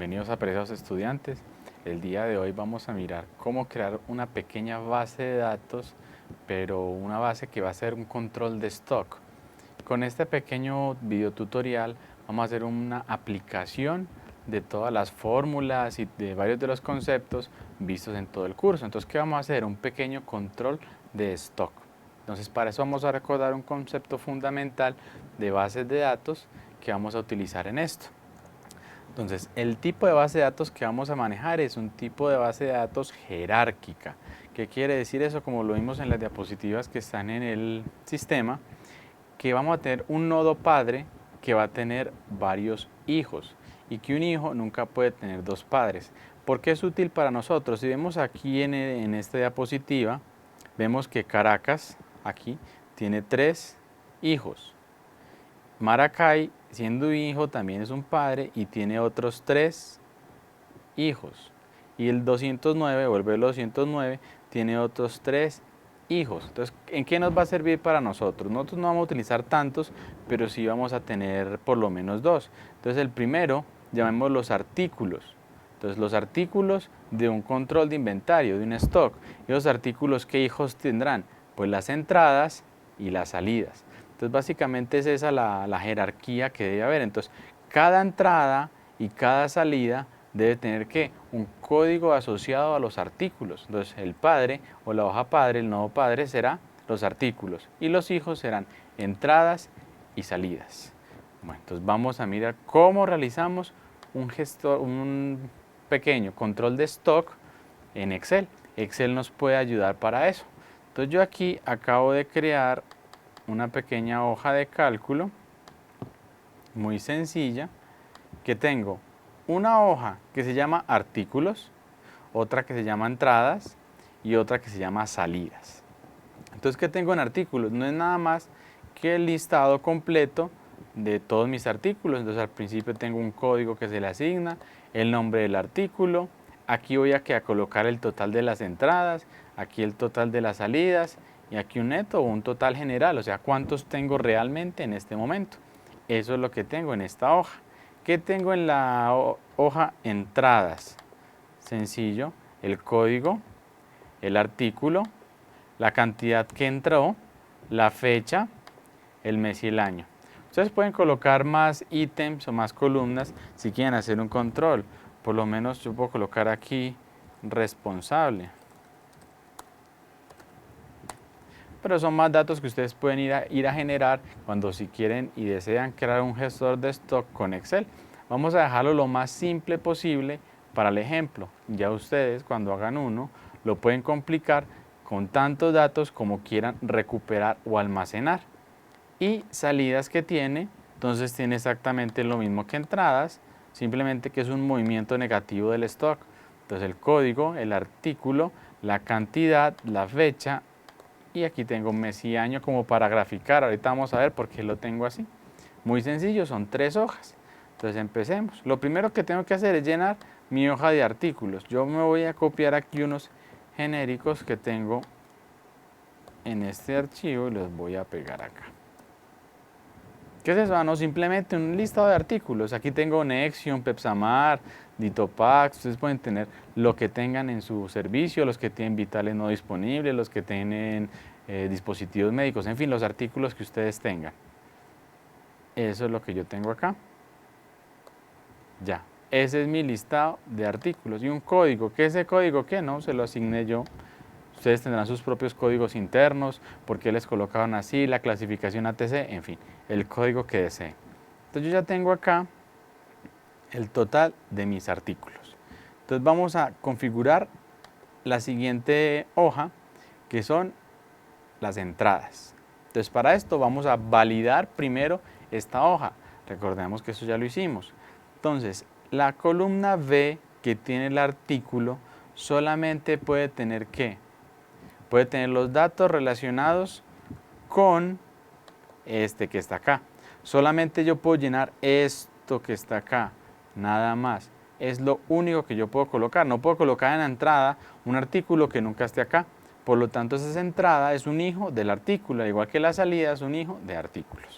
Bienvenidos a apreciados estudiantes. El día de hoy vamos a mirar cómo crear una pequeña base de datos, pero una base que va a ser un control de stock. Con este pequeño video tutorial vamos a hacer una aplicación de todas las fórmulas y de varios de los conceptos vistos en todo el curso. Entonces, ¿qué vamos a hacer? Un pequeño control de stock. Entonces, para eso vamos a recordar un concepto fundamental de bases de datos que vamos a utilizar en esto. Entonces, el tipo de base de datos que vamos a manejar es un tipo de base de datos jerárquica. ¿Qué quiere decir eso? Como lo vimos en las diapositivas que están en el sistema, que vamos a tener un nodo padre que va a tener varios hijos y que un hijo nunca puede tener dos padres. ¿Por qué es útil para nosotros? Si vemos aquí en esta diapositiva, vemos que Caracas, aquí, tiene 3 hijos. Maracay, siendo hijo, también es un padre y tiene otros 3 hijos. Y el 209, vuelve el 209, tiene otros 3 hijos. Entonces, ¿en qué nos va a servir para nosotros? Nosotros no vamos a utilizar tantos, pero sí vamos a tener por lo menos 2. Entonces, el primero, llamemos los artículos. Entonces, los artículos de un control de inventario, de un stock. ¿Y los artículos qué hijos tendrán? Pues las entradas y las salidas. Entonces, básicamente es esa la jerarquía que debe haber. Entonces, cada entrada y cada salida debe tener ¿qué? Un código asociado a los artículos. Entonces, el padre o la hoja padre, el nodo padre será los artículos y los hijos serán entradas y salidas. Bueno, entonces vamos a mirar cómo realizamos un pequeño control de stock en Excel. Excel nos puede ayudar para eso. Entonces, yo aquí acabo de crear una pequeña hoja de cálculo muy sencilla que tengo una hoja que se llama artículos, otra que se llama entradas y otra que se llama salidas. Entonces, ¿qué tengo en artículos? No es nada más que el listado completo de todos mis artículos. Entonces, al principio tengo un código que se le asigna, el nombre del artículo, aquí voy a colocar el total de las entradas, aquí el total de las salidas y aquí un neto o un total general, o sea, cuántos tengo realmente en este momento. Eso es lo que tengo en esta hoja. ¿Qué tengo en la hoja entradas? Sencillo, el código, el artículo, la cantidad que entró, la fecha, el mes y el año. Ustedes pueden colocar más ítems o más columnas si quieren hacer un control. Por lo menos yo puedo colocar aquí responsable. Pero son más datos que ustedes pueden ir a generar cuando si quieren y desean crear un gestor de stock con Excel. Vamos a dejarlo lo más simple posible para el ejemplo. Ya ustedes cuando hagan uno lo pueden complicar con tantos datos como quieran recuperar o almacenar. Y salidas que tiene, entonces tiene exactamente lo mismo que entradas, simplemente que es un movimiento negativo del stock. Entonces el código, el artículo, la cantidad, la fecha, y aquí tengo mes y año como para graficar. Ahorita vamos a ver por qué lo tengo así. Muy sencillo, son 3 hojas. Entonces empecemos. Lo primero que tengo que hacer es llenar mi hoja de artículos. Yo me voy a copiar aquí unos genéricos que tengo en este archivo y los voy a pegar acá. ¿Qué es eso? No, simplemente un listado de artículos. Aquí tengo Nexium, Pepsamar, Ditopax. Ustedes pueden tener lo que tengan en su servicio, los que tienen vitales no disponibles, los que tienen dispositivos médicos, en fin, los artículos que ustedes tengan. Eso es lo que yo tengo acá. Ya, ese es mi listado de artículos y un código. ¿Qué es ese código? ¿Qué no? Se lo asigné yo. Ustedes tendrán sus propios códigos internos, por qué les colocaron así, la clasificación ATC, en fin, el código que deseen. Entonces yo ya tengo acá el total de mis artículos. Entonces vamos a configurar la siguiente hoja, que son las entradas. Entonces para esto vamos a validar primero esta hoja. Recordemos que eso ya lo hicimos. Entonces la columna B que tiene el artículo solamente puede tener ¿qué? Puede tener los datos relacionados con este que está acá. Solamente yo puedo llenar esto que está acá, nada más. Es lo único que yo puedo colocar. No puedo colocar en la entrada un artículo que nunca esté acá. Por lo tanto, esa entrada es un hijo del artículo, al igual que la salida es un hijo de artículos.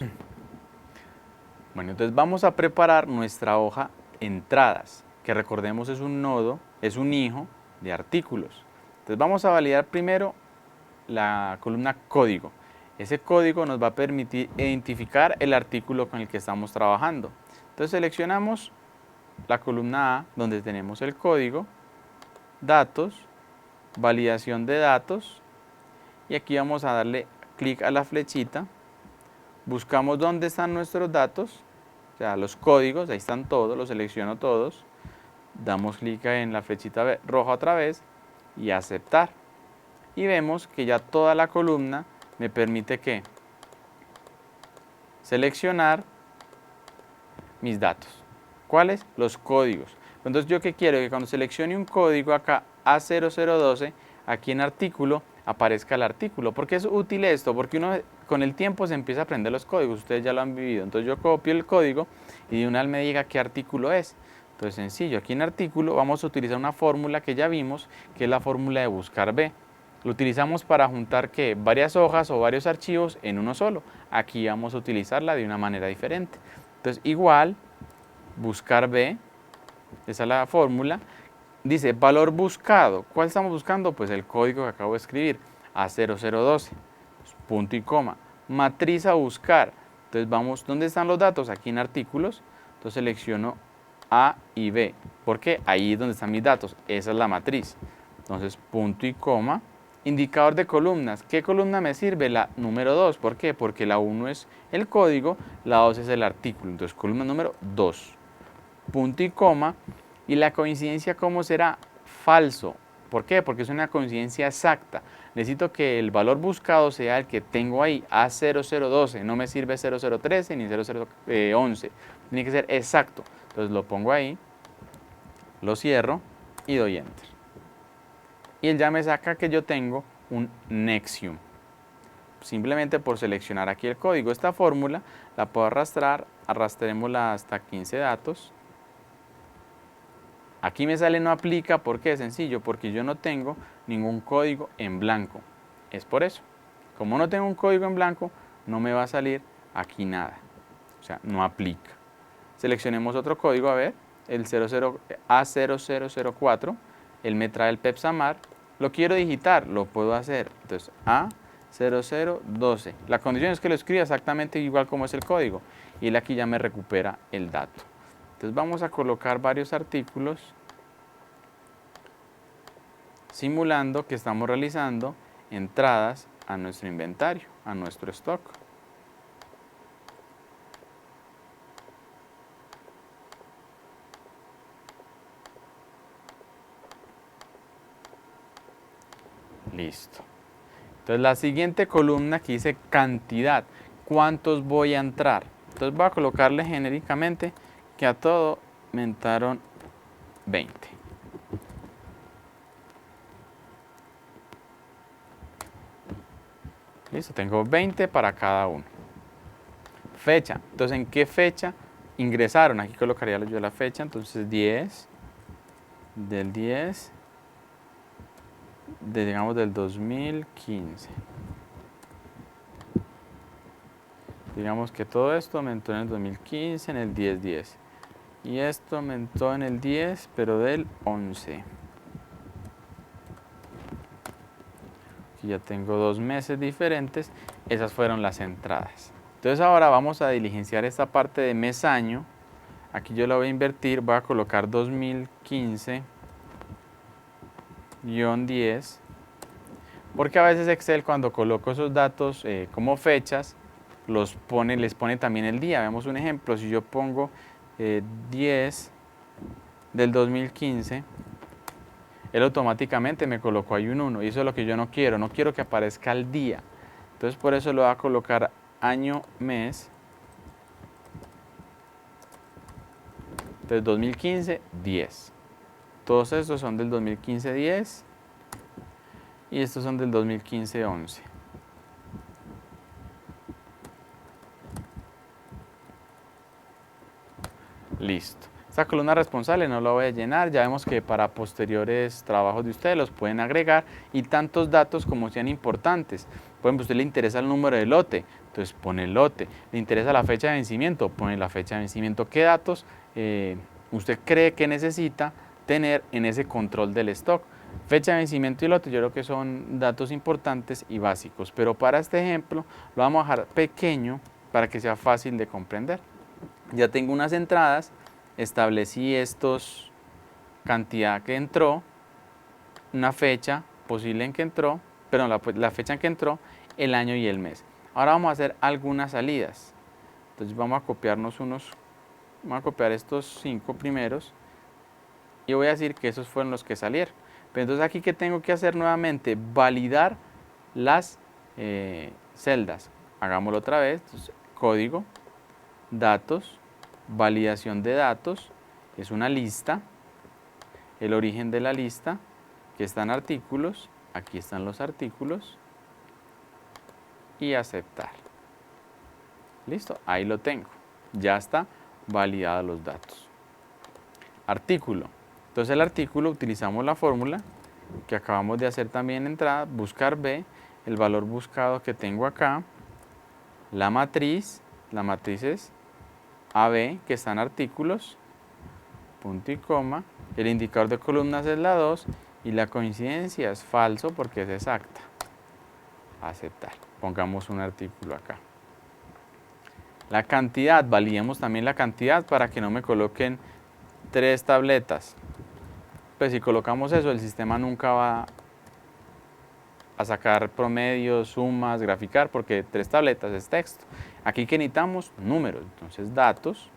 Bueno, entonces vamos a preparar nuestra hoja entradas. que recordemos es un nodo, es un hijo de artículos. Entonces vamos a validar primero la columna código. Ese código nos va a permitir identificar el artículo con el que estamos trabajando. Entonces seleccionamos la columna A, donde tenemos el código, datos, validación de datos, y aquí vamos a darle clic a la flechita, buscamos dónde están nuestros datos, o sea, los códigos, ahí están todos, los selecciono todos, damos clic en la flechita roja otra vez y aceptar. Y vemos que ya toda la columna me permite que seleccionar mis datos. ¿Cuáles? Los códigos. Entonces, ¿yo qué quiero? Que cuando seleccione un código acá, A0012, aquí en artículo, aparezca el artículo. ¿Por qué es útil esto? Porque uno con el tiempo se empieza a aprender los códigos, ustedes ya lo han vivido. Entonces yo copio el código y de una vez me diga qué artículo es. Entonces sencillo, aquí en artículo vamos a utilizar una fórmula que ya vimos, que es la fórmula de buscar B. Lo utilizamos para juntar ¿qué? Varias hojas o varios archivos en uno solo. Aquí vamos a utilizarla de una manera diferente. Entonces igual, buscar B, esa es la fórmula. Dice valor buscado. ¿Cuál estamos buscando? Pues el código que acabo de escribir, A0012, punto y coma. Matriz a buscar. Entonces vamos, ¿dónde están los datos? Aquí en artículos. Entonces selecciono A y B. ¿Por qué? Ahí es donde están mis datos. Esa es la matriz. Entonces punto y coma. Indicador de columnas. ¿Qué columna me sirve? La número 2. ¿Por qué? Porque la 1 es el código, la 2 es el artículo. Entonces columna número 2. Punto y coma. ¿Y la coincidencia cómo será? Falso. ¿Por qué? Porque es una coincidencia exacta. Necesito que el valor buscado sea el que tengo ahí, A0012. No me sirve 0013 ni 0011. Tiene que ser exacto. Entonces lo pongo ahí, lo cierro y doy Enter. Y él ya me saca que yo tengo un Nexium. Simplemente por seleccionar aquí el código. Esta fórmula la puedo arrastrar, arrastrémosla hasta 15 datos. Aquí me sale no aplica, ¿por qué? Es sencillo, porque yo no tengo ningún código en blanco. Es por eso. Como no tengo un código en blanco, no me va a salir aquí nada. O sea, no aplica. Seleccionemos otro código, a ver, el A0004. Él me trae el Pepsamar. Lo quiero digitar, lo puedo hacer. Entonces, A0012. La condición es que lo escriba exactamente igual como es el código. Y él aquí ya me recupera el dato. Entonces vamos a colocar varios artículos simulando que estamos realizando entradas a nuestro inventario, a nuestro stock. Listo. Entonces la siguiente columna aquí dice cantidad, ¿cuántos voy a entrar? Entonces voy a colocarle genéricamente que a todo me entraron 20. Listo, tengo 20 para cada uno. Fecha, entonces ¿en qué fecha ingresaron? Aquí colocaría yo la fecha, entonces 10 del 10 digamos del 2015. Digamos que todo esto me entró en el 2015, en el 10-10. Y esto me entró en el 10, pero del 11. Aquí ya tengo 2 meses diferentes. Esas fueron las entradas. Entonces ahora vamos a diligenciar esta parte de mes-año. Aquí yo la voy a invertir, voy a colocar 2015-10. Porque a veces Excel cuando coloco esos datos como fechas, les pone también el día. Vemos un ejemplo, si yo pongo 10 del 2015, él automáticamente me colocó ahí un 1 y eso es lo que yo no quiero que aparezca el día. Entonces por eso lo voy a colocar año, mes. Entonces 2015, 10. Todos estos son del 2015, 10 y estos son del 2015, 11. Listo. Esta columna responsable no la voy a llenar, ya vemos que para posteriores trabajos de ustedes los pueden agregar y tantos datos como sean importantes. Por ejemplo, a usted le interesa el número de lote, entonces pone el lote. Le interesa la fecha de vencimiento, pone la fecha de vencimiento. ¿Qué datos usted cree que necesita tener en ese control del stock. Fecha de vencimiento y lote, yo creo que son datos importantes y básicos, pero para este ejemplo lo vamos a dejar pequeño para que sea fácil de comprender. Ya tengo unas entradas, establecí estos, cantidad que entró, una fecha posible en que entró, perdón, la fecha en que entró, el año y el mes. Ahora vamos a hacer algunas salidas. Entonces vamos a copiarnos vamos a copiar estos 5 primeros y voy a decir que esos fueron los que salieron. Pero entonces aquí, ¿qué tengo que hacer nuevamente? Validar las celdas. Hagámoslo otra vez. Entonces, código, datos, validación de datos, es una lista, el origen de la lista, que están artículos, aquí están los artículos, y aceptar. Listo, ahí lo tengo. Ya está validados los datos. Artículo. Entonces el artículo utilizamos la fórmula que acabamos de hacer también en entrada, buscar B, el valor buscado que tengo acá, la matriz es AB, que están artículos, punto y coma, el indicador de columnas es la 2 y la coincidencia es falso porque es exacta. Aceptar. Pongamos un artículo acá. La cantidad, validemos también la cantidad para que no me coloquen 3 tabletas. Pues si colocamos eso, el sistema nunca va a sacar promedios, sumas, graficar, porque 3 tabletas es texto. Aquí que necesitamos números, entonces datos,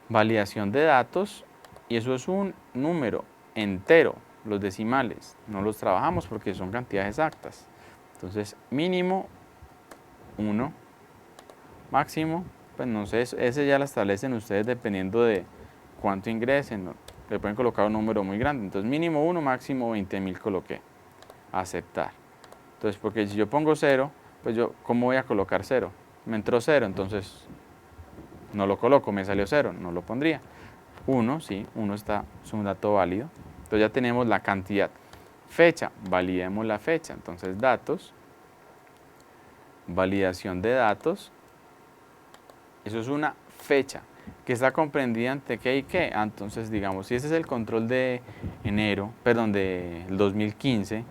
validación de datos, y eso es un número entero, los decimales, no los trabajamos porque son cantidades exactas. Entonces mínimo 1, máximo, pues no sé, ese ya lo establecen ustedes dependiendo de cuánto ingresen, ¿no? Le pueden colocar un número muy grande, entonces mínimo 1, máximo 20.000 coloqué, aceptar. Entonces, porque si yo pongo 0, pues yo, ¿cómo voy a colocar 0? Me entró 0, entonces no lo coloco, me salió 0, no lo pondría. 1, sí, 1 es un dato válido, entonces ya tenemos la cantidad. Fecha, validemos la fecha, entonces datos, validación de datos, eso es una fecha que está comprendida entre qué y qué. Entonces, digamos, si ese es el control de enero, perdón, del 2015,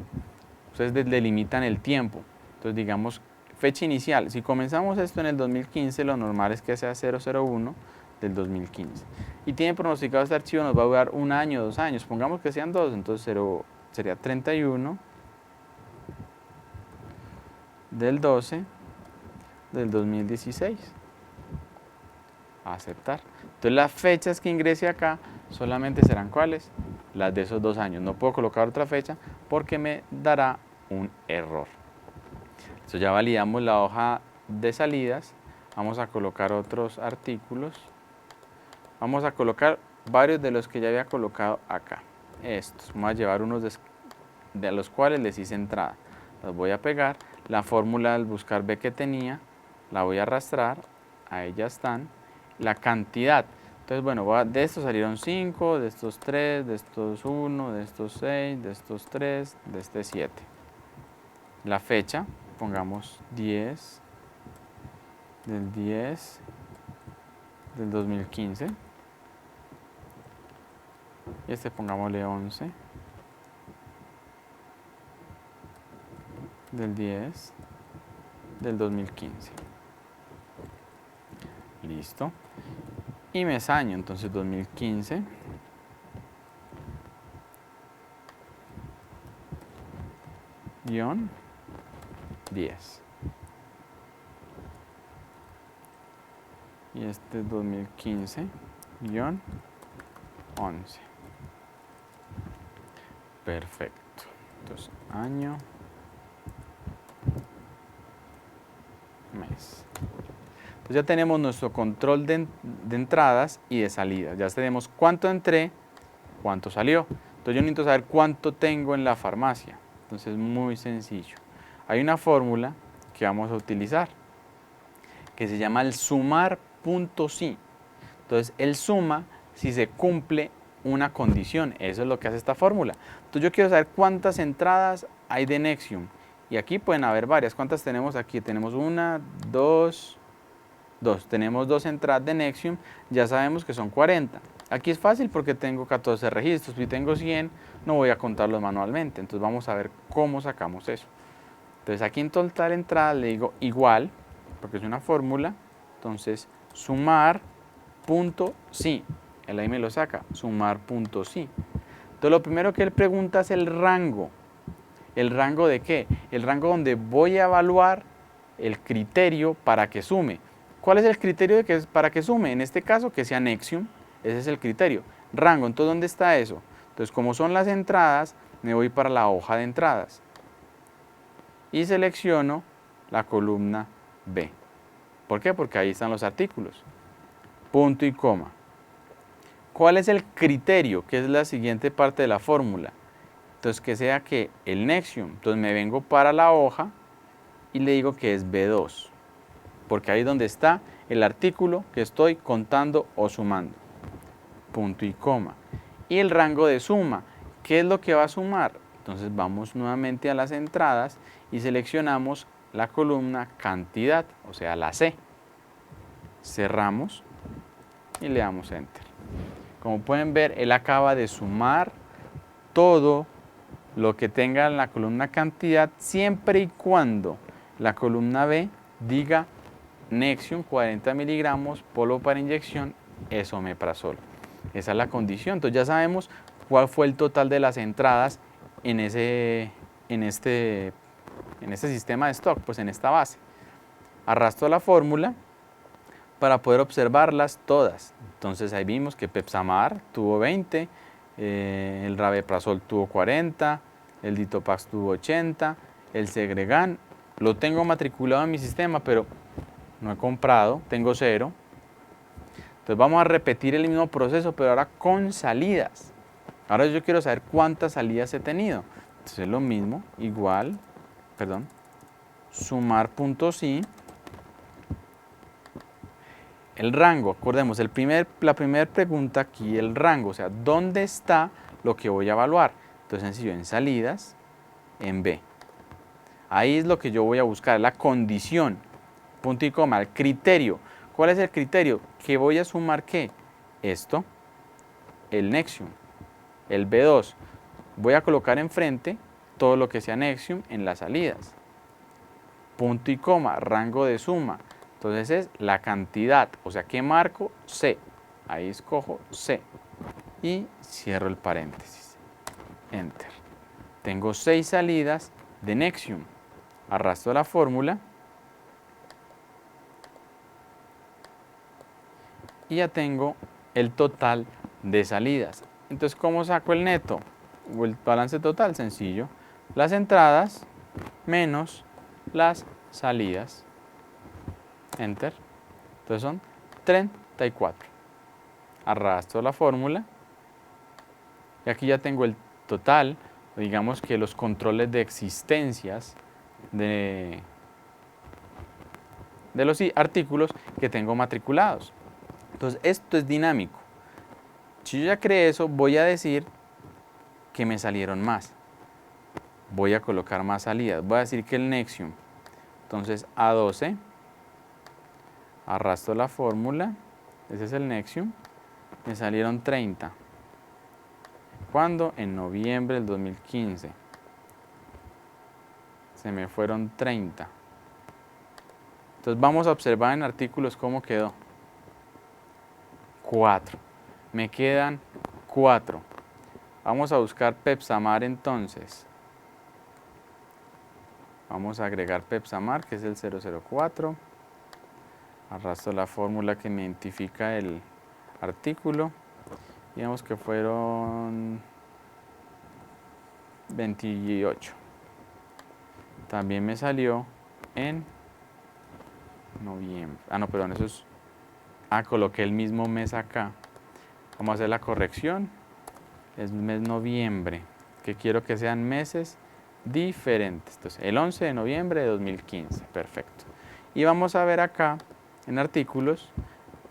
ustedes delimitan el tiempo. Entonces, digamos, fecha inicial. Si comenzamos esto en el 2015, lo normal es que sea 001 del 2015. Y tiene pronosticado este archivo, nos va a durar 1 año, 2 años. Pongamos que sean 2, entonces sería 31 del 12 del 2016. Aceptar. Entonces las fechas que ingrese acá solamente serán ¿cuáles? Las de esos 2 años. No puedo colocar otra fecha porque me dará un error. Entonces ya validamos la hoja de salidas. Vamos a colocar otros artículos. Vamos a colocar varios de los que ya había colocado acá. Estos. Vamos a llevar unos de los cuales les hice entrada. Los voy a pegar. La fórmula del buscar B que tenía la voy a arrastrar. Ahí ya están. La cantidad, entonces bueno, de estos salieron 5, de estos 3, de estos 1, de estos 6, de estos 3, de este 7. La fecha, pongamos 10 del 10 del 2015 y este pongámosle 11 del 10 del 2015. Listo. Y mes año, entonces 2015 guión 10. Y este 2015 guión 11. Perfecto. Entonces año, mes. Entonces ya tenemos nuestro control de entradas y de salidas. Ya tenemos cuánto entré, cuánto salió. Entonces yo necesito saber cuánto tengo en la farmacia. Entonces es muy sencillo. Hay una fórmula que vamos a utilizar que se llama el sumar punto sí. Entonces él suma si se cumple una condición. Eso es lo que hace esta fórmula. Entonces yo quiero saber cuántas entradas hay de Nexium. Y aquí pueden haber varias. ¿Cuántas tenemos aquí? Tenemos 1, 2, 2. Tenemos 2 entradas de Nexium, ya sabemos que son 40. Aquí es fácil porque tengo 14 registros. Si tengo 100, no voy a contarlos manualmente. Entonces vamos a ver cómo sacamos eso. Entonces aquí en total entrada le digo igual, porque es una fórmula. Entonces sumar punto sí. Él ahí me lo saca, sumar punto sí. Entonces lo primero que él pregunta es el rango. ¿El rango de qué? El rango donde voy a evaluar el criterio para que sume. ¿Cuál es el criterio para que sume? En este caso que sea Nexium, ese es el criterio. Rango, entonces ¿dónde está eso? Entonces como son las entradas, me voy para la hoja de entradas y selecciono la columna B. ¿Por qué? Porque ahí están los artículos. Punto y coma. ¿Cuál es el criterio? Que es la siguiente parte de la fórmula. Entonces que sea que el Nexium, entonces me vengo para la hoja y le digo que es B2, porque ahí es donde está el artículo que estoy contando o sumando. Punto y coma. Y el rango de suma, ¿qué es lo que va a sumar? Entonces vamos nuevamente a las entradas y seleccionamos la columna cantidad, o sea la C. Cerramos y le damos Enter. Como pueden ver, él acaba de sumar todo lo que tenga en la columna cantidad, siempre y cuando la columna B diga Nexium 40 miligramos, polvo para inyección, esomeprazol. Esa es la condición. Entonces ya sabemos cuál fue el total de las entradas en este sistema de stock, pues en esta base. Arrastro la fórmula para poder observarlas todas. Entonces ahí vimos que Pepsamar tuvo 20, el Rabeprazol tuvo 40, el Ditopax tuvo 80, el Segregan lo tengo matriculado en mi sistema, pero no he comprado, tengo 0. Entonces vamos a repetir el mismo proceso, pero ahora con salidas. Ahora yo quiero saber cuántas salidas he tenido. Entonces es lo mismo, igual, sumar punto sí. El rango, acordemos, la primera pregunta aquí, el rango, o sea, ¿dónde está lo que voy a evaluar? Entonces sencillo, en salidas, en B. Ahí es lo que yo voy a buscar, la condición, punto y coma, el criterio. ¿Cuál es el criterio? ¿Que voy a sumar qué? Esto, el Nexium, el B2. Voy a colocar enfrente todo lo que sea Nexium en las salidas. Punto y coma, rango de suma. Entonces es la cantidad, o sea, ¿qué marco? C. Ahí escojo C y cierro el paréntesis. Enter. Tengo 6 salidas de Nexium. Arrastro la fórmula y ya tengo el total de salidas. Entonces, ¿cómo saco el neto? O el balance total, sencillo. Las entradas menos las salidas. Enter. Entonces son 34. Arrastro la fórmula y aquí ya tengo el total, digamos que los controles de existencias de los artículos que tengo matriculados. Entonces esto es dinámico. Si yo ya creé eso, voy a decir que me salieron más. Voy a colocar más salidas. Voy a decir que el Nexium, entonces A12, arrastro la fórmula, ese es el Nexium, me salieron 30. ¿Cuándo? En noviembre del 2015. Se me fueron 30. Entonces vamos a observar en artículos cómo quedó. 4. Me quedan 4. Vamos a buscar Pepsamar entonces. Vamos a agregar Pepsamar, que es el 004. Arrastro la fórmula que me identifica el artículo. Digamos que fueron 28. También me salió en noviembre. Ah, no, perdón, eso es... Ah, coloqué el mismo mes acá. Vamos a hacer la corrección. Es mes noviembre, que quiero que sean meses diferentes. Entonces, el 11 de noviembre de 2015. Perfecto. Y vamos a ver acá, en artículos,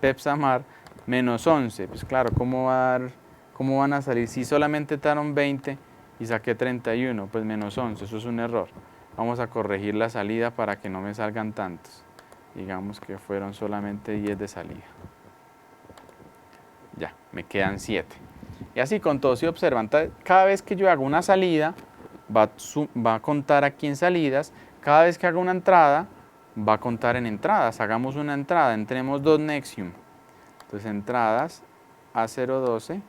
Pepsamar menos 11. Pues claro, ¿cómo van a salir? Si solamente estaron 20 y saqué 31, pues menos 11. Eso es un error. Vamos a corregir la salida para que no me salgan tantos. Digamos que fueron solamente 10 de salida. Ya, me quedan 7. Y así con todo, si observan, cada vez que yo hago una salida, va a contar aquí en salidas. Cada vez que hago una entrada, va a contar en entradas. Hagamos una entrada, entremos 2 Nexium. Entonces entradas A012,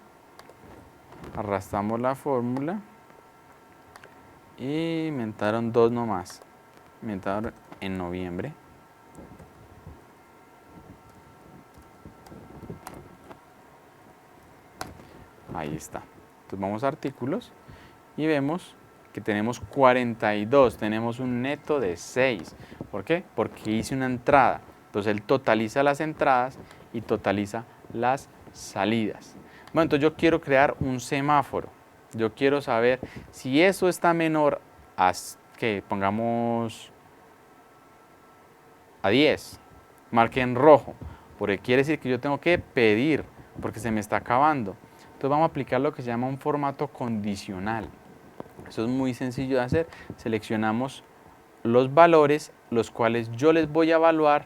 arrastramos la fórmula y me entraron 2 nomás. Me entraron en noviembre. Ahí está. Entonces vamos a artículos y vemos que tenemos 42, tenemos un neto de 6. ¿Por qué? Porque hice una entrada. Entonces él totaliza las entradas y totaliza las salidas. Bueno, entonces yo quiero crear un semáforo. Yo quiero saber si eso está menor a, que pongamos a 10. Marque en rojo, porque quiere decir que yo tengo que pedir, porque se me está acabando. Entonces vamos a aplicar lo que se llama un formato condicional. Eso es muy sencillo de hacer. Seleccionamos los valores, los cuales yo les voy a evaluar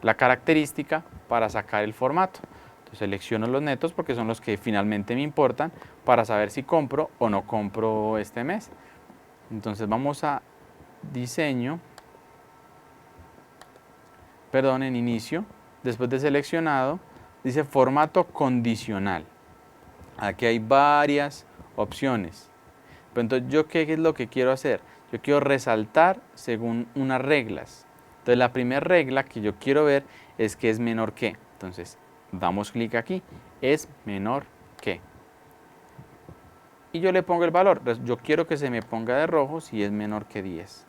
la característica para sacar el formato. Entonces selecciono los netos porque son los que finalmente me importan para saber si compro o no compro este mes. Entonces vamos a diseño, perdón, en inicio, después de seleccionado, dice formato condicional. Aquí hay varias opciones. Pero entonces, ¿yo qué es lo que quiero hacer? Yo quiero resaltar según unas reglas. Entonces, la primera regla que yo quiero ver es que es menor que. Entonces, damos clic aquí, es menor que. Y yo le pongo el valor. Yo quiero que se me ponga de rojo si es menor que 10.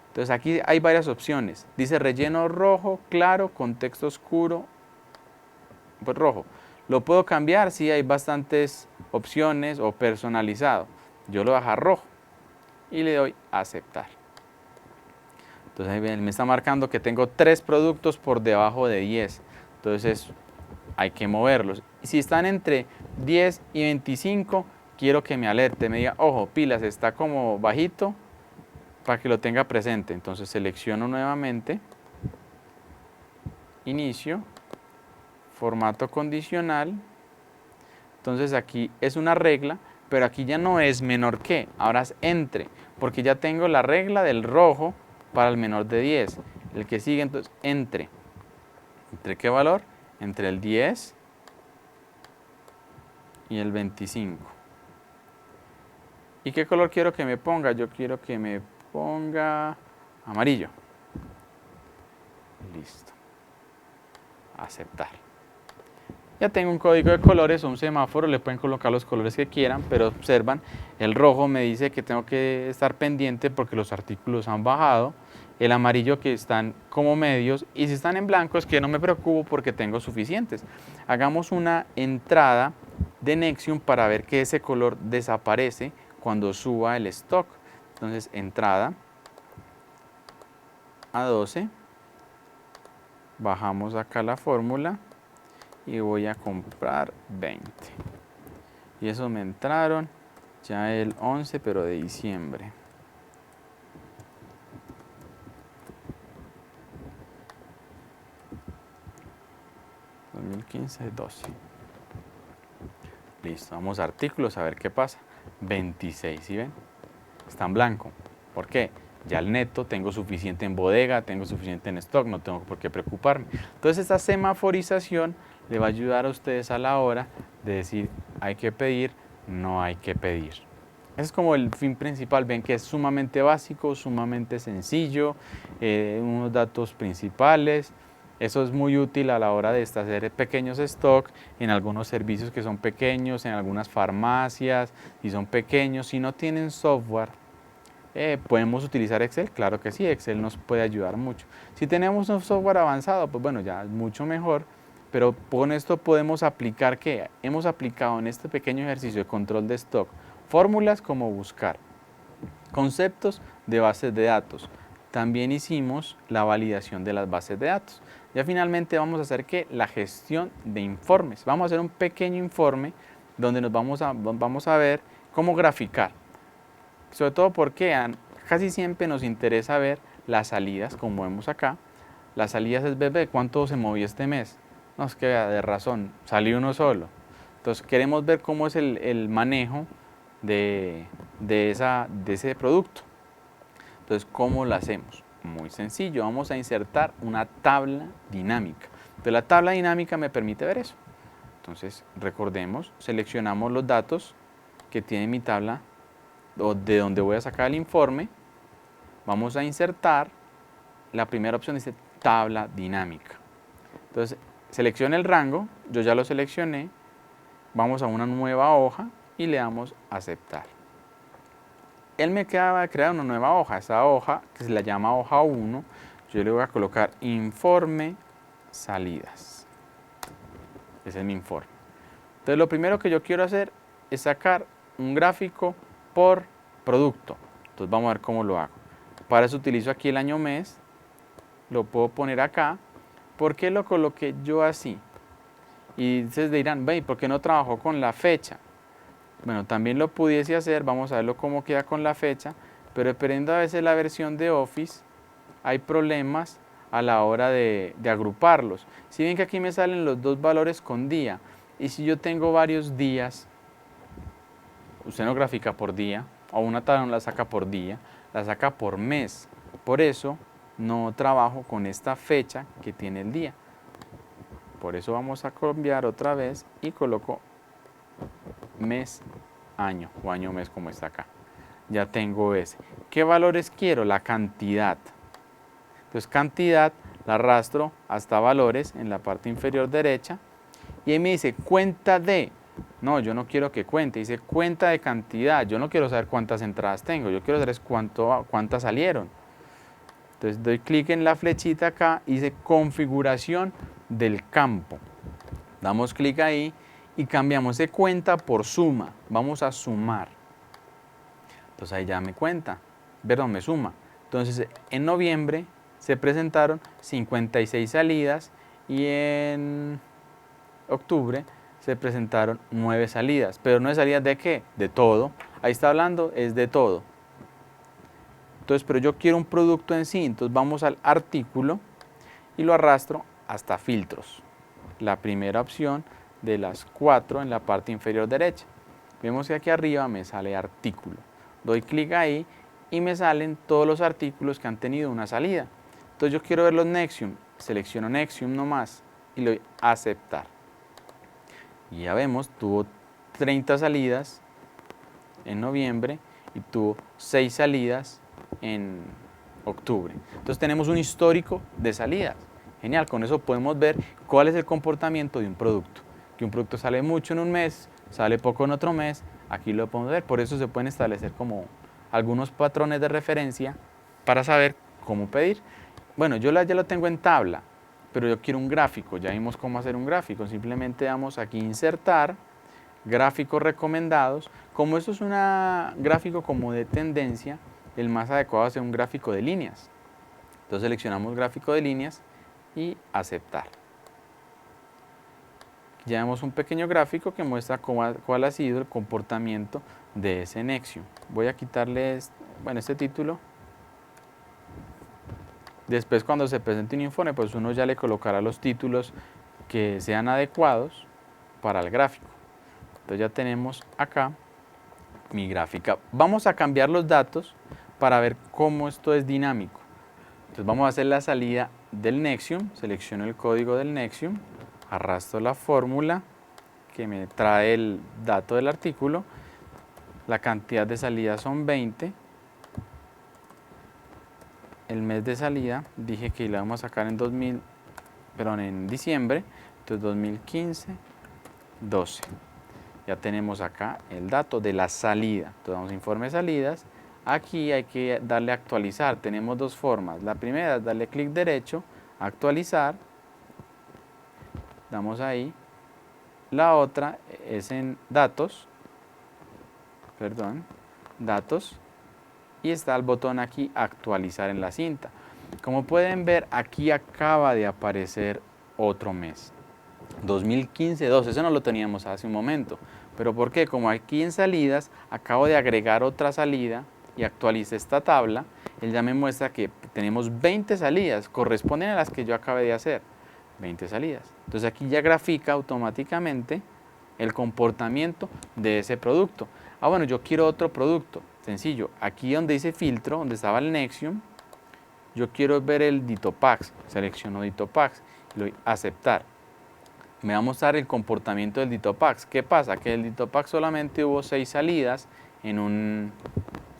Entonces, aquí hay varias opciones. Dice relleno rojo, claro, contexto oscuro, pues rojo. Lo puedo cambiar, sí, hay bastantes opciones o personalizado. Yo lo voy a dejar rojo y le doy a aceptar. Entonces ahí me está marcando que tengo 3 productos por debajo de 10. Entonces hay que moverlos. Y si están entre 10 y 25, quiero que me alerte, me diga, ojo, pilas, está como bajito para que lo tenga presente. Entonces selecciono nuevamente, inicio, formato condicional. Entonces aquí es una regla, pero aquí ya no es menor que, ahora es entre, porque ya tengo la regla del rojo para el menor de 10. El que sigue entonces entre. ¿Entre qué valor? Entre el 10 y el 25. ¿Y qué color quiero que me ponga? Yo quiero que me ponga amarillo. Listo. Aceptar. Ya tengo un código de colores o un semáforo, le pueden colocar los colores que quieran, pero observan, el rojo me dice que tengo que estar pendiente porque los artículos han bajado, el amarillo que están como medios, y si están en blanco es que no me preocupo porque tengo suficientes. Hagamos una entrada de Nexium para ver que ese color desaparece cuando suba el stock. Entonces, entrada a 12, bajamos acá la fórmula y voy a comprar 20. Y esos me entraron ya el 11, pero de diciembre. $2015-12. Listo, vamos a artículos a ver qué pasa. 26, ¿sí ven? Está en blanco. ¿Por qué? Ya el neto tengo suficiente en bodega, tengo suficiente en stock, no tengo por qué preocuparme. Entonces esta semaforización le va a ayudar a ustedes a la hora de decir hay que pedir, no hay que pedir. Ese es como el fin principal. Ven que es sumamente básico, sumamente sencillo, unos datos principales. Eso es muy útil a la hora de hacer pequeños stock en algunos servicios que son pequeños, en algunas farmacias, si son pequeños, si no tienen software. ¿Podemos utilizar Excel? Claro que sí, Excel nos puede ayudar mucho. Si tenemos un software avanzado, pues bueno, ya es mucho mejor, pero con esto podemos aplicar, ¿qué? Hemos aplicado en este pequeño ejercicio de control de stock fórmulas como buscar, conceptos de bases de datos. También hicimos la validación de las bases de datos. Ya finalmente vamos a hacer, ¿qué? La gestión de informes. Vamos a hacer un pequeño informe donde nos vamos a ver cómo graficar. Sobre todo porque casi siempre nos interesa ver las salidas, como vemos acá. Las salidas es ver cuánto se movió este mes. No, es que de razón, salió uno solo. Entonces queremos ver cómo es el manejo de ese producto. Entonces, ¿cómo lo hacemos? Muy sencillo, vamos a insertar una tabla dinámica. Entonces, la tabla dinámica me permite ver eso. Entonces, recordemos, seleccionamos los datos que tiene mi tabla o de donde voy a sacar el informe. Vamos a insertar, la primera opción dice tabla dinámica. Entonces, seleccione el rango, yo ya lo seleccioné, vamos a una nueva hoja y le damos a aceptar. Él me acaba de crear una nueva hoja, esa hoja que se la llama hoja 1, yo le voy a colocar informe salidas. Ese es mi informe. Entonces lo primero que yo quiero hacer es sacar un gráfico por producto. Entonces vamos a ver cómo lo hago. Para eso utilizo aquí el año mes, lo puedo poner acá. ¿Por qué lo coloqué yo así? Y ustedes dirán, ve, ¿por qué no trabajó con la fecha? Bueno, también lo pudiese hacer, vamos a verlo cómo queda con la fecha, pero dependiendo a veces la versión de Office, hay problemas a la hora de agruparlos. Si ven que aquí me salen los dos valores con día, y si yo tengo varios días, usted no grafica por día, o una tabla no la saca por día, la saca por mes. Por eso no trabajo con esta fecha que tiene el día. Por eso vamos a cambiar otra vez y coloco mes, año o año, mes como está acá. Ya tengo ese. ¿Qué valores quiero? La cantidad. Entonces cantidad la arrastro hasta valores en la parte inferior derecha y ahí me dice cuenta de. No, yo no quiero que cuente, dice cuenta de cantidad. Yo no quiero saber cuántas entradas tengo, yo quiero saber cuántas salieron. Entonces doy clic en la flechita acá y dice configuración del campo. Damos clic ahí y cambiamos de cuenta por suma. Vamos a sumar. Entonces ahí ya me cuenta, perdón, me suma. Entonces en noviembre se presentaron 56 salidas y en octubre se presentaron 9 salidas. Pero 9 salidas ¿de qué? De todo. Ahí está hablando, es de todo. Entonces, pero yo quiero un producto en sí. Entonces vamos al artículo y lo arrastro hasta filtros. La primera opción de las 4 en la parte inferior derecha. Vemos que aquí arriba me sale artículo. Doy clic ahí y me salen todos los artículos que han tenido una salida. Entonces yo quiero ver los Nexium. Selecciono Nexium nomás y le doy a aceptar. Y ya vemos, tuvo 30 salidas en noviembre y tuvo 6 salidas en octubre. Entonces tenemos un histórico de salidas. Genial, con eso podemos ver cuál es el comportamiento de un producto. Que un producto sale mucho en un mes, sale poco en otro mes, aquí lo podemos ver. Por eso se pueden establecer como algunos patrones de referencia para saber cómo pedir. Bueno, yo ya lo tengo en tabla, pero yo quiero un gráfico. Ya vimos cómo hacer un gráfico. Simplemente damos aquí insertar, gráficos recomendados. Como esto es un gráfico como de tendencia, el más adecuado es un gráfico de líneas. Entonces seleccionamos gráfico de líneas y aceptar. Ya vemos un pequeño gráfico que muestra cuál ha sido el comportamiento de ese Nexium. Voy a quitarle este título. Después cuando se presente un informe, pues uno ya le colocará los títulos que sean adecuados para el gráfico. Entonces ya tenemos acá mi gráfica. Vamos a cambiar los datos para ver cómo esto es dinámico. Entonces vamos a hacer la salida del Nexium, selecciono el código del Nexium, arrastro la fórmula que me trae el dato del artículo, la cantidad de salidas son 20, el mes de salida dije que la vamos a sacar en diciembre, entonces 2015, 12. Ya tenemos acá el dato de la salida, entonces vamos a informe de salidas. Aquí hay que darle a actualizar, tenemos dos formas. La primera es darle clic derecho, actualizar, damos ahí. La otra es en datos, datos, y está el botón aquí actualizar en la cinta. Como pueden ver, aquí acaba de aparecer otro mes, 2015-12, eso no lo teníamos hace un momento. ¿Pero por qué? Como aquí en salidas acabo de agregar otra salida, y actualice esta tabla, él ya me muestra que tenemos 20 salidas, corresponden a las que yo acabé de hacer, 20 salidas. Entonces aquí ya grafica automáticamente el comportamiento de ese producto. Ah, bueno, yo quiero otro producto, sencillo, aquí donde dice filtro, donde estaba el Nexium, yo quiero ver el Ditopax, selecciono Ditopax, le doy a aceptar. Me va a mostrar el comportamiento del Ditopax. ¿Qué pasa? Que el Ditopax solamente hubo 6 salidas en un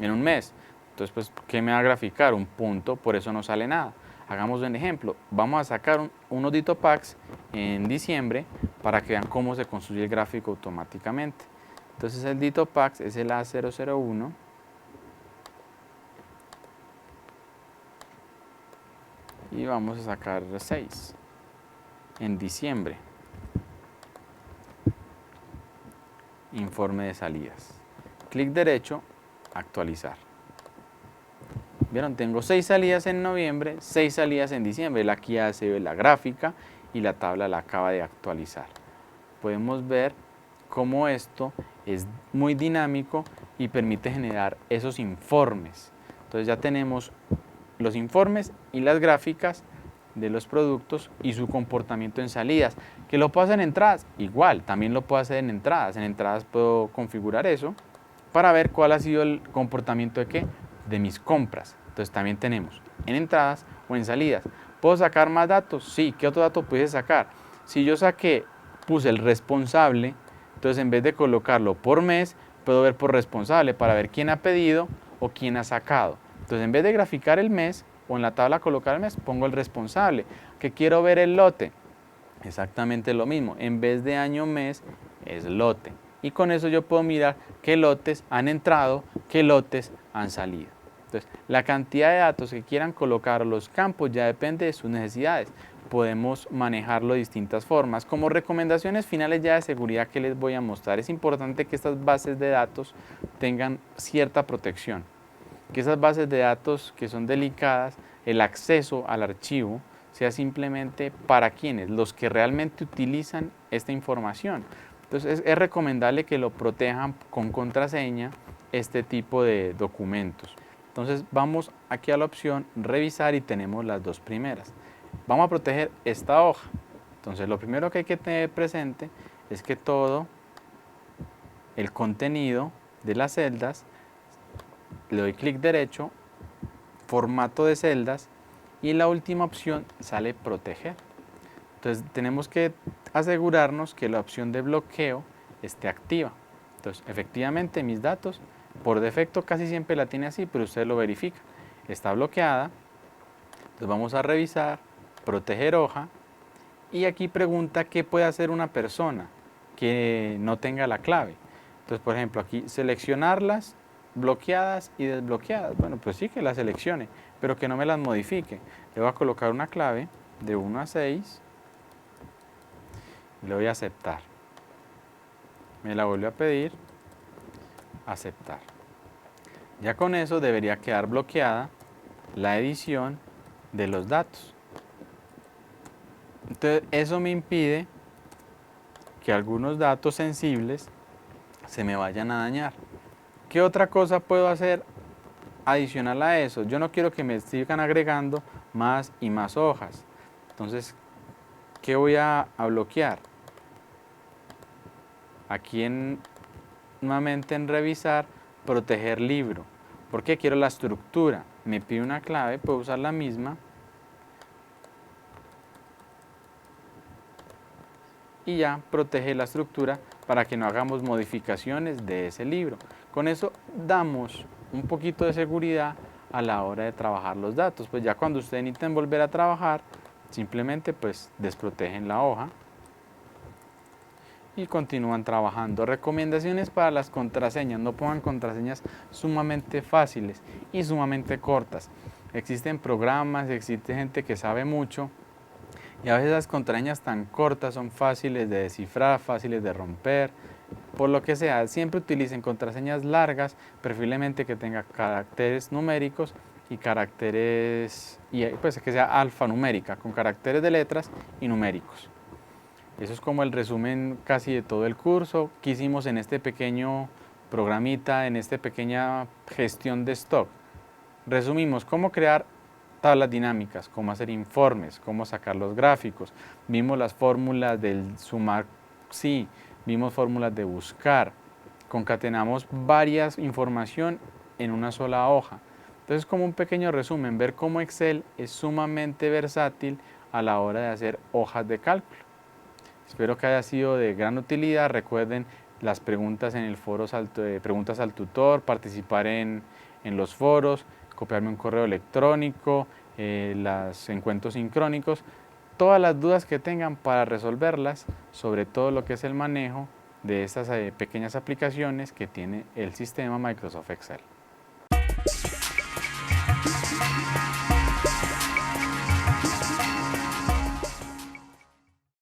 mes. Entonces, pues, ¿qué me va a graficar? Un punto, por eso no sale nada. Hagamos un ejemplo. Vamos a sacar unos Ditopax en diciembre para que vean cómo se construye el gráfico automáticamente. Entonces, el Ditopax es el A001. Y vamos a sacar 6 en diciembre. Informe de salidas. Clic derecho, actualizar. ¿Vieron? Tengo 6 salidas en noviembre, 6 salidas en diciembre. Él aquí ya se ve la gráfica y la tabla la acaba de actualizar. Podemos ver cómo esto es muy dinámico y permite generar esos informes. Entonces ya tenemos los informes y las gráficas de los productos y su comportamiento en salidas. ¿Que lo puedo hacer en entradas? Igual, también lo puedo hacer en entradas. En entradas puedo configurar eso para ver cuál ha sido el comportamiento de qué, de mis compras. Entonces también tenemos en entradas o en salidas. ¿Puedo sacar más datos? Sí. ¿Qué otro dato pude sacar? Si yo puse el responsable, entonces en vez de colocarlo por mes, puedo ver por responsable para ver quién ha pedido o quién ha sacado. Entonces en vez de graficar el mes o en la tabla colocar el mes, pongo el responsable. ¿Que quiero ver el lote? Exactamente lo mismo. En vez de año mes, es lote. Y con eso yo puedo mirar qué lotes han entrado, qué lotes han salido. Entonces, la cantidad de datos que quieran colocar los campos ya depende de sus necesidades. Podemos manejarlo de distintas formas. Como recomendaciones finales ya de seguridad que les voy a mostrar, es importante que estas bases de datos tengan cierta protección. Que esas bases de datos que son delicadas, el acceso al archivo sea simplemente para quienes, los que realmente utilizan esta información. Entonces es recomendable que lo protejan con contraseña este tipo de documentos. Entonces vamos aquí a la opción revisar y tenemos las dos primeras. Vamos a proteger esta hoja. Entonces lo primero que hay que tener presente es que todo el contenido de las celdas, le doy clic derecho, formato de celdas y la última opción sale proteger. Entonces tenemos que asegurarnos que la opción de bloqueo esté activa. Entonces efectivamente mis datos por defecto casi siempre la tiene así, pero usted lo verifica. Está bloqueada. Entonces vamos a revisar, proteger hoja y aquí pregunta qué puede hacer una persona que no tenga la clave. Entonces por ejemplo aquí seleccionarlas, bloqueadas y desbloqueadas. Bueno, pues sí que las seleccione, pero que no me las modifique. Le voy a colocar una clave de 1 a 6. Le voy a aceptar. Me la vuelve a pedir. Aceptar. Ya con eso debería quedar bloqueada la edición de los datos. Entonces eso me impide que algunos datos sensibles se me vayan a dañar. ¿Qué otra cosa puedo hacer adicional a eso? Yo no quiero que me sigan agregando más y más hojas. Entonces, ¿qué voy a bloquear? Aquí nuevamente en revisar, proteger libro. Porque quiero la estructura. Me pide una clave, puedo usar la misma. Y ya protege la estructura para que no hagamos modificaciones de ese libro. Con eso damos un poquito de seguridad a la hora de trabajar los datos. Pues ya cuando ustedes necesiten volver a trabajar, simplemente pues desprotegen la hoja y continúan trabajando. Recomendaciones para las contraseñas: no pongan contraseñas sumamente fáciles y sumamente cortas. Existen programas, existe gente que sabe mucho y a veces las contraseñas tan cortas son fáciles de descifrar, fáciles de romper. Por lo que sea, siempre utilicen contraseñas largas, preferiblemente que tenga caracteres numéricos y caracteres, pues que sea alfanumérica, con caracteres de letras y numéricos. Eso es como el resumen casi de todo el curso que hicimos en este pequeño programita en esta pequeña gestión de stock. Resumimos cómo crear tablas dinámicas, cómo hacer informes, cómo sacar los gráficos. Vimos las fórmulas del sumar, sí, vimos fórmulas de buscar. Concatenamos varias información en una sola hoja. Entonces, como un pequeño resumen, ver cómo Excel es sumamente versátil a la hora de hacer hojas de cálculo. Espero que haya sido de gran utilidad. Recuerden las preguntas en el foro preguntas al tutor, participar en los foros, copiarme un correo electrónico, los encuentros sincrónicos, todas las dudas que tengan para resolverlas sobre todo lo que es el manejo de estas pequeñas aplicaciones que tiene el sistema Microsoft Excel.